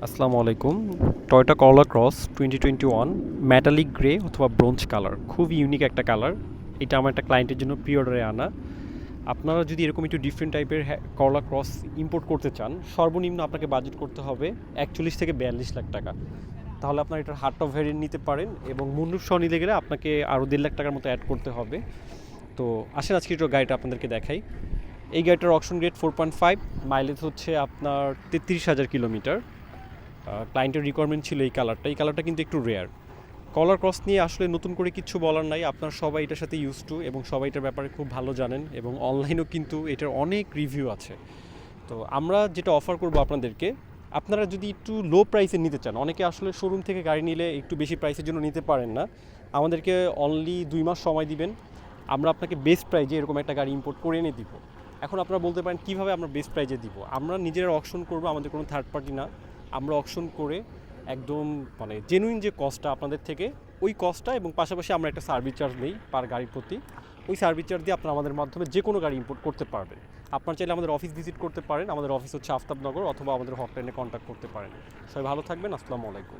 আসসালামু আলাইকুম। টয়োটা করলা ক্রস 2021 মেটালিক গ্রে অথবা ব্রোঞ্জ কালার, খুব ইউনিক একটা কালার। এটা আমার একটা ক্লায়েন্টের জন্য প্রি অর্ডারে আনা। আপনারা যদি এরকম একটু ডিফারেন্ট টাইপের করলা ক্রস ইম্পোর্ট করতে চান, সর্বনিম্ন আপনাকে বাজেট করতে হবে 41 থেকে 42 লাখ টাকা। তাহলে আপনার এটার হার্ড টপ ভ্যারিয়েন্ট নিতে পারেন, এবং মুন্ডুর সহ নিতে গেলে আপনাকে আরও 1.5 লাখ টাকার মতো অ্যাড করতে হবে। তো আসেন আজকে একটু গাড়িটা আপনাদেরকে দেখাই। এই গাড়িটার অকশন রেট 4.5, মাইলেজ হচ্ছে আপনার 33,000 কিলোমিটার। ক্লায়েন্টের রিকোয়ারমেন্ট ছিল এই কালারটা কিন্তু একটু রেয়ার। কলার ক্রস নিয়ে আসলে নতুন করে কিছু বলার নাই, আপনার সবাই এটার সাথে ইউজ টু, এবং সবাই এটার ব্যাপারে খুব ভালো জানেন, এবং অনলাইনেও কিন্তু এটার অনেক রিভিউ আছে। তো আমরা যেটা অফার করব আপনাদেরকে, আপনারা যদি একটু লো প্রাইসে নিতে চান, অনেকে আসলে শোরুম থেকে গাড়ি নিলে একটু বেশি প্রাইসের জন্য নিতে পারেন না, আমাদেরকে অনলি 2 মাস সময় দিবেন, আমরা আপনাকে বেস্ট প্রাইজে এরকম একটা গাড়ি ইম্পোর্ট করে এনে দিব। এখন আপনারা বলতে পারেন কীভাবে আমরা বেস্ট প্রাইজে দিব। আমরা নিজেরা অকশন করব, আমাদের কোনো থার্ড পার্টি না। আমরা অকশন করে একদম মানে জেনুইন যে কস্টটা আপনাদের থেকে, ওই কস্টটা, এবং পাশাপাশি আমরা একটা সার্ভিস চার্জ নিই পার গাড়ির প্রতি। ওই সার্ভিস চার্জ দিয়ে আপনারা আমাদের মাধ্যমে যে কোনো গাড়ি ইম্পোর্ট করতে পারবেন। আপনার চাইলে আমাদের অফিস ভিজিট করতে পারেন, আমাদের অফিস হচ্ছে আফতাবনগর, অথবা আমাদের হটলাইনে কন্ট্যাক্ট করতে পারেন। সবাই ভালো থাকবেন, আসসালামু আলাইকুম।